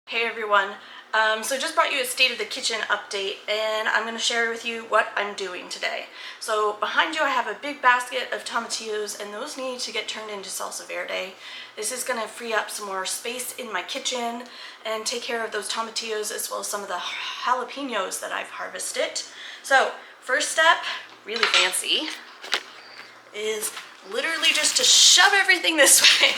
Hey everyone, so just brought you a state of the kitchen update, and I'm going to share with you what I'm doing today. So behind you I have a big basket of tomatillos, and those need to get turned into salsa verde. This is going to free up some more space in my kitchen and take care of those tomatillos as well as some of the jalapenos that I've harvested. So first step, really fancy, is literally just to shove everything this way.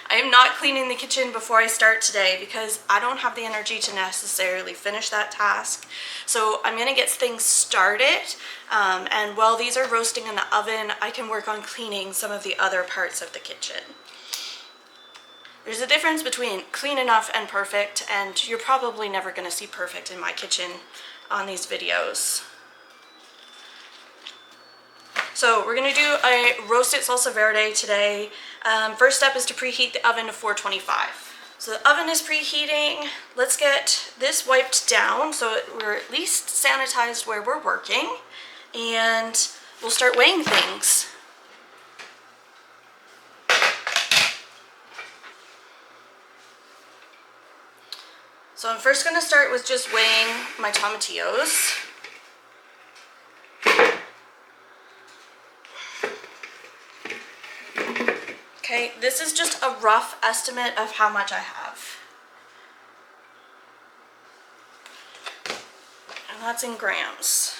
I am not cleaning the kitchen before I start today because I don't have the energy to necessarily finish that task. So I'm going to get things started, and while these are roasting in the oven, I can work on cleaning some of the other parts of the kitchen. There's a difference between clean enough and perfect, and you're probably never going to see perfect in my kitchen on these videos. So we're going to do a roasted salsa verde today. First step is to preheat the oven to 425. So the oven is preheating. Let's get this wiped down so we're at least sanitized where we're working, and we'll start weighing things. So I'm first going to start with just weighing my tomatillos. Okay, this is just a rough estimate of how much I have. And that's in grams.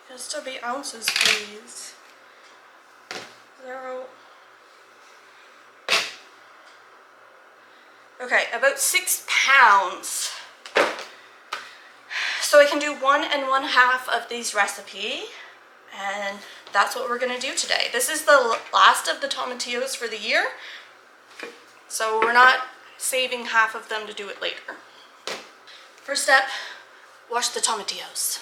Has to be ounces, please. 0. Okay, about 6 pounds. So I can do 1 1/2 of these recipes, and that's what we're gonna do today. This is the last of the tomatillos for the year, so we're not saving half of them to do it later. First step, wash the tomatillos.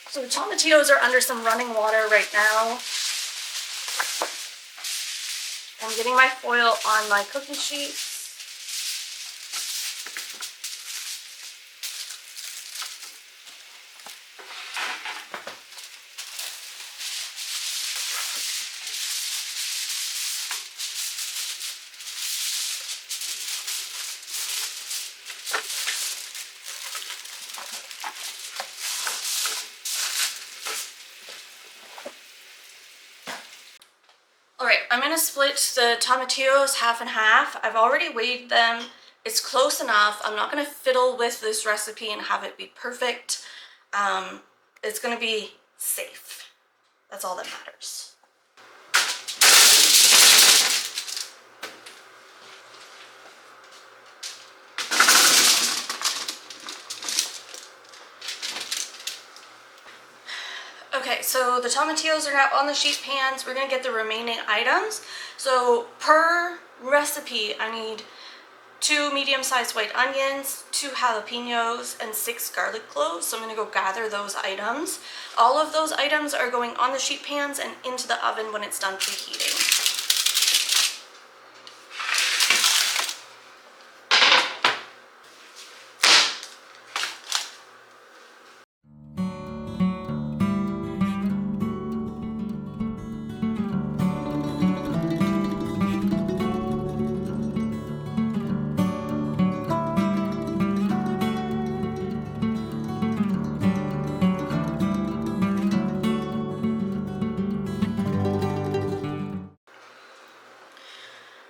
So the tomatillos are under some running water right now. I'm getting my foil on my cookie sheets. Alright, I'm going to split the tomatillos half and half. I've already weighed them. It's close enough. I'm not going to fiddle with this recipe and have it be perfect. It's going to be safe. That's all that matters. Okay, so the tomatillos are now on the sheet pans. We're going to get the remaining items. So per recipe, I need 2 medium-sized white onions, 2 jalapenos, and 6 garlic cloves. So I'm going to go gather those items. All of those items are going on the sheet pans and into the oven when it's done preheating.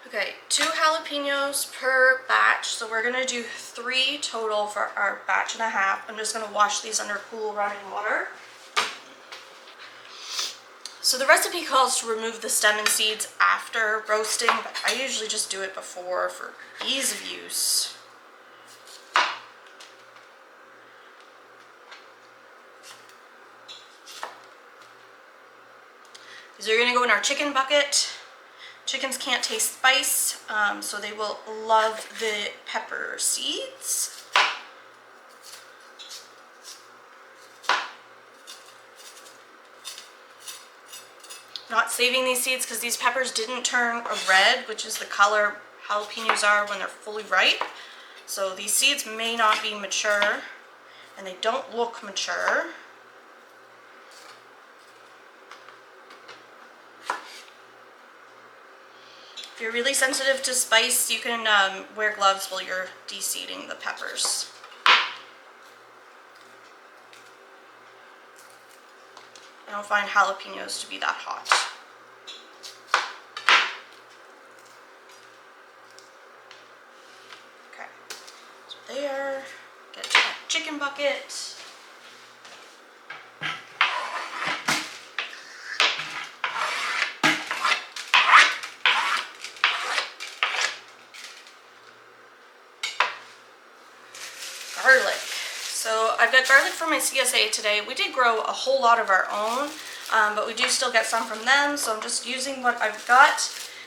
Okay, 2 jalapenos per batch, so we're going to do 3 total for our batch and a half. I'm just going to wash these under cool running water. So the recipe calls to remove the stem and seeds after roasting, but I usually just do it before for ease of use. These are going to go in our chicken bucket. Chickens can't taste spice, so they will love the pepper seeds. Not saving these seeds because these peppers didn't turn red, which is the color jalapenos are when they're fully ripe. So these seeds may not be mature, and they don't look mature. If you're really sensitive to spice, you can wear gloves while you're de-seeding the peppers. I don't find jalapenos to be that hot. Okay, so there, get to that chicken bucket. Garlic. So I've got garlic from my CSA today. We did grow a whole lot of our own, but we do still get some from them, so I'm just using what I've got.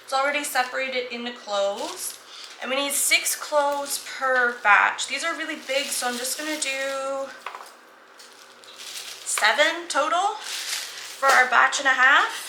It's already separated into cloves, and we need 6 cloves per batch. These are really big, so I'm just gonna do 7 total for our batch and a half.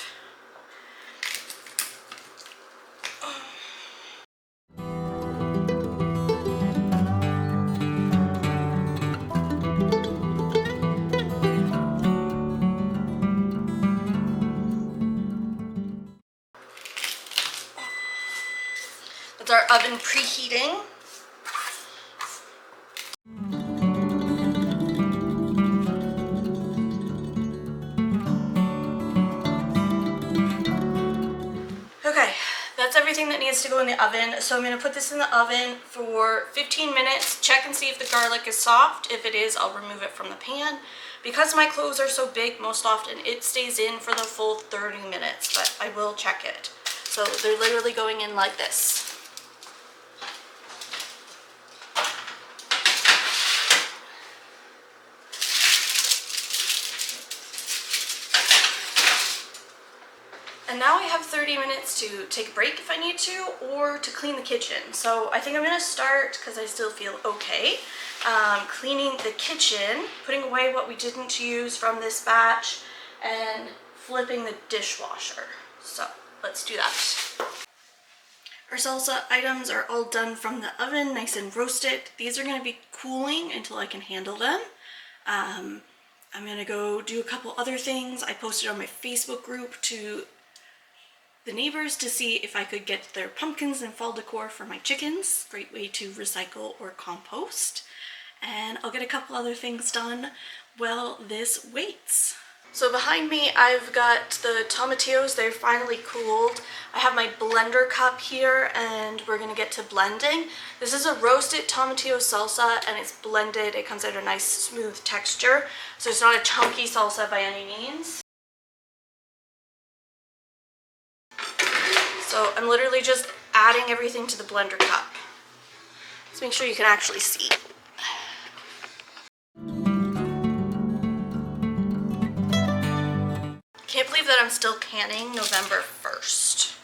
With our oven preheating. Okay, that's everything that needs to go in the oven. So I'm going to put this in the oven for 15 minutes, check and see if the garlic is soft. If it is, I'll remove it from the pan. Because my cloves are so big, most often it stays in for the full 30 minutes, but I will check it. So they're literally going in like this. And now I have 30 minutes to take a break if I need to, or to clean the kitchen. So I think I'm gonna start, because I still feel okay, cleaning the kitchen, putting away what we didn't use from this batch, and flipping the dishwasher. So let's do that. Our salsa items are all done from the oven, nice and roasted. These are gonna be cooling until I can handle them. I'm gonna go do a couple other things. I posted on my Facebook group to the neighbors to see if I could get their pumpkins and fall decor for my chickens. Great way to recycle or compost. And I'll get a couple other things done while this waits. So behind me I've got the tomatillos. They're finally cooled. I have my blender cup here and we're gonna get to blending. This is a roasted tomatillo salsa and it's blended. It comes out a nice smooth texture. So it's not a chunky salsa by any means. So I'm literally just adding everything to the blender cup. Let's make sure you can actually see. Can't believe that I'm still canning November 1st.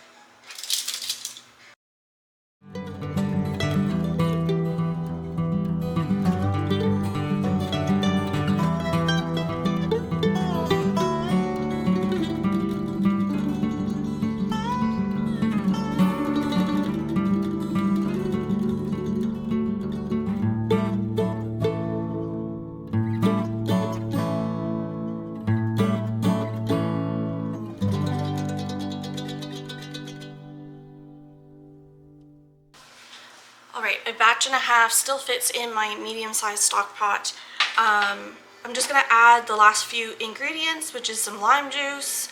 Alright, a batch and a half still fits in my medium-sized stock pot. I'm just going to add the last few ingredients, which is some lime juice.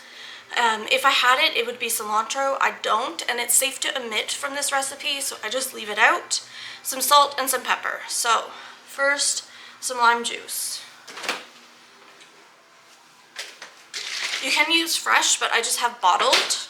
If I had it, it would be cilantro. I don't, and it's safe to omit from this recipe, so I just leave it out. Some salt and some pepper. So, first, some lime juice. You can use fresh, but I just have bottled.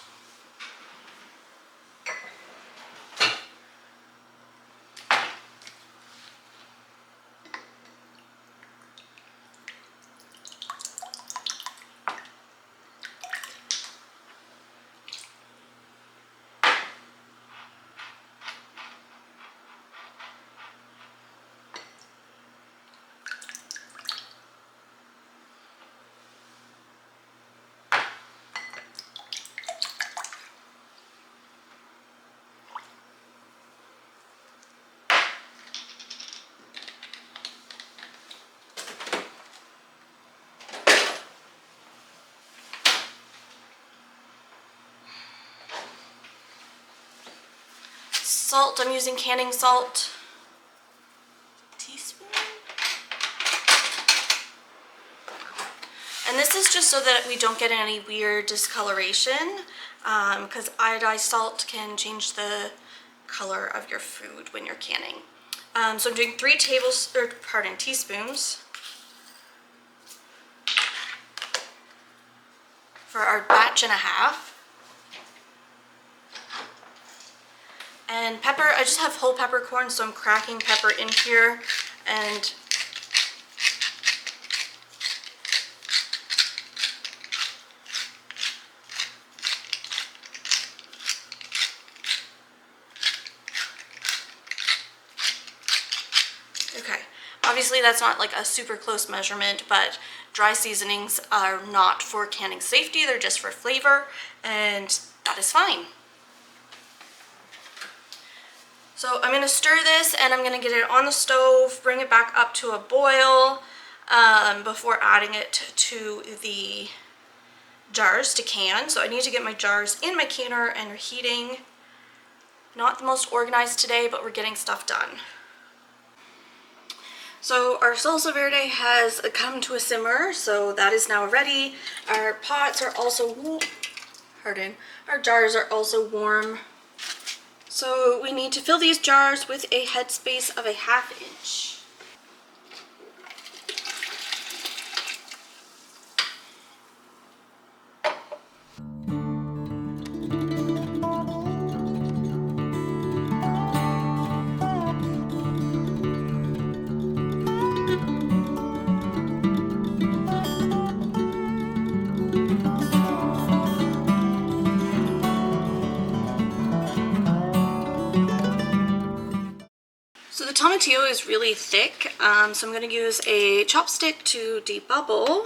Salt, I'm using canning salt. Teaspoon. And this is just so that we don't get any weird discoloration, because iodized salt can change the color of your food when you're canning. So I'm doing 3 teaspoons for our batch and a half. And pepper, I just have whole peppercorn, so I'm cracking pepper in here. And okay, obviously that's not like a super close measurement, but dry seasonings are not for canning safety, they're just for flavor, and that is fine. So I'm gonna stir this and I'm gonna get it on the stove, bring it back up to a boil before adding it to the jars to can. So I need to get my jars in my canner and they're heating. Not the most organized today, but we're getting stuff done. So our salsa verde has come to a simmer, so that is now ready. Our pots are also, our jars are also warm. So we need to fill these jars with a headspace of a 1/2 inch. So the tomatillo is really thick, so I'm going to use a chopstick to debubble.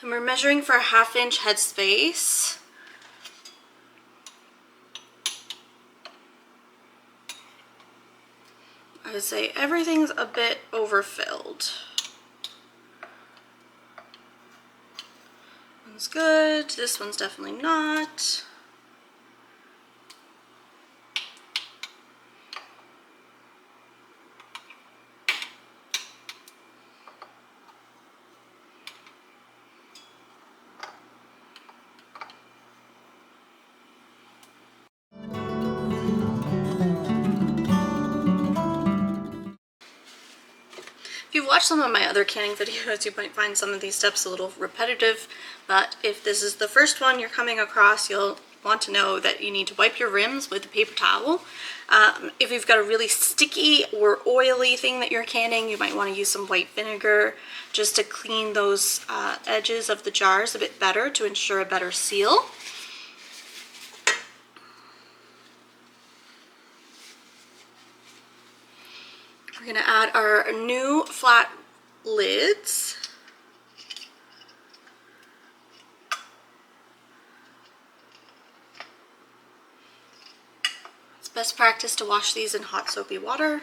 And we're measuring for a 1/2 inch headspace. I would say everything's a bit overfilled. One's good, this one's definitely not. If you've watched some of my other canning videos, you might find some of these steps a little repetitive, but if this is the first one you're coming across, you'll want to know that you need to wipe your rims with a paper towel. If you've got a really sticky or oily thing that you're canning, you might want to use some white vinegar just to clean those edges of the jars a bit better to ensure a better seal. We're going to add our new flat lids. It's best practice to wash these in hot soapy water.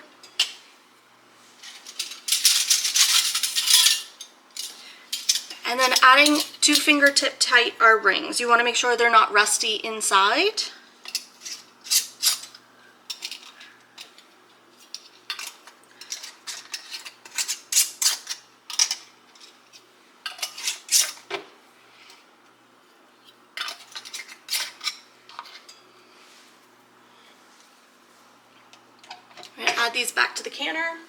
And then adding 2 fingertip tight our rings. You want to make sure they're not rusty inside. I'm going to add these back to the canner.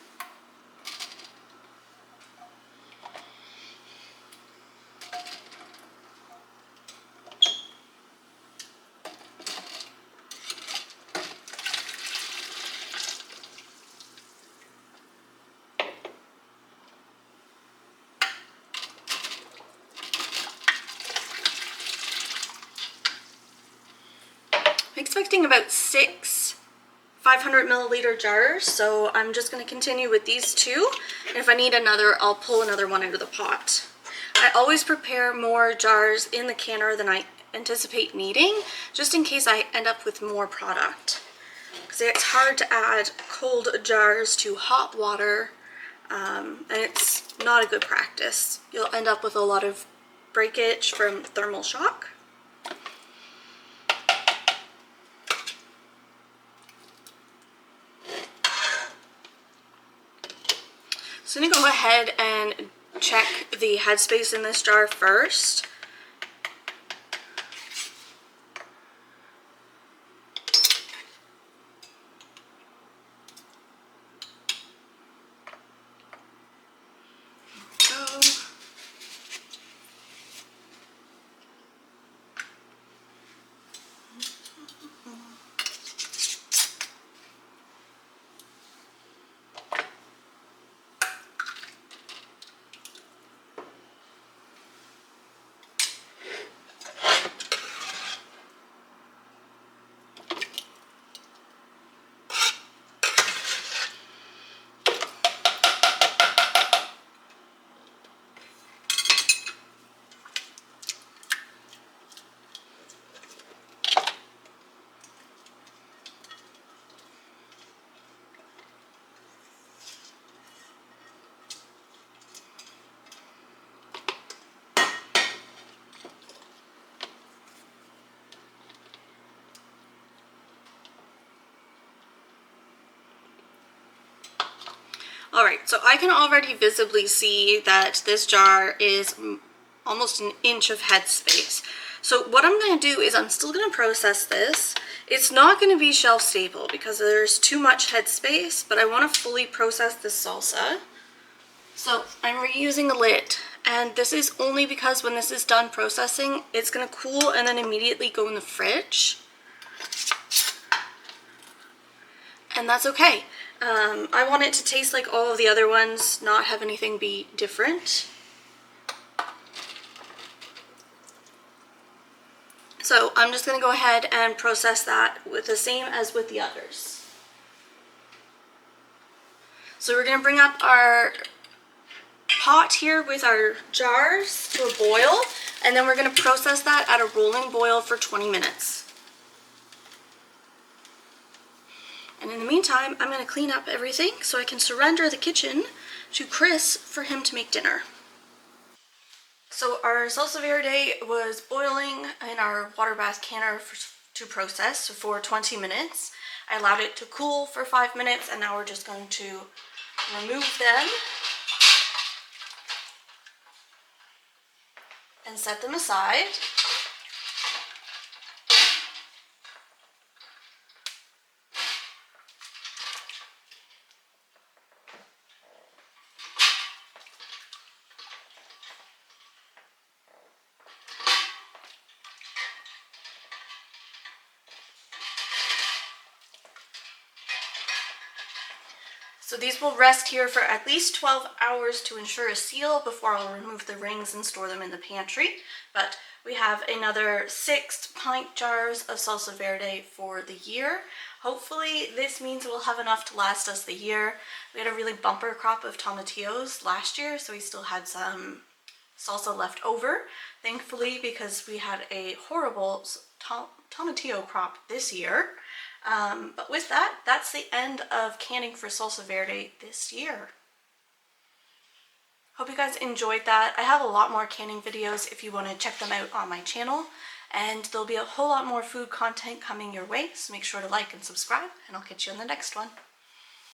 I'm expecting about 6 500 milliliter jars, so I'm just going to continue with these 2, and if I need another, I'll pull another one into the pot. I always prepare more jars in the canner than I anticipate needing, just in case I end up with more product. Because it's hard to add cold jars to hot water, and it's not a good practice. You'll end up with a lot of breakage from thermal shock. So I'm going to go ahead and check the headspace in this jar first. Alright, so I can already visibly see that this jar is almost an inch of headspace. So what I'm going to do is I'm still going to process this. It's not going to be shelf stable because there's too much headspace, but I want to fully process this salsa. So I'm reusing a lid, and this is only because when this is done processing, it's going to cool and then immediately go in the fridge. And that's okay. I want it to taste like all of the other ones, not have anything be different. So I'm just going to go ahead and process that with the same as with the others. So we're going to bring up our pot here with our jars to a boil, and then we're going to process that at a rolling boil for 20 minutes. And in the meantime, I'm going to clean up everything so I can surrender the kitchen to Chris for him to make dinner. So our salsa verde was boiling in our water bath canner to process for 20 minutes. I allowed it to cool for 5 minutes, and now we're just going to remove them and set them aside. So these will rest here for at least 12 hours to ensure a seal before I'll remove the rings and store them in the pantry. But we have another 6 pint jars of salsa verde for the year. Hopefully this means we'll have enough to last us the year. We had a really bumper crop of tomatillos last year, so we still had some salsa left over, thankfully, because we had a horrible tomatillo crop this year. But with that, that's the end of canning for salsa verde this year. Hope you guys enjoyed that. I have a lot more canning videos if you want to check them out on my channel, and there'll be a whole lot more food content coming your way, so make sure to like and subscribe, and I'll catch you in the next one.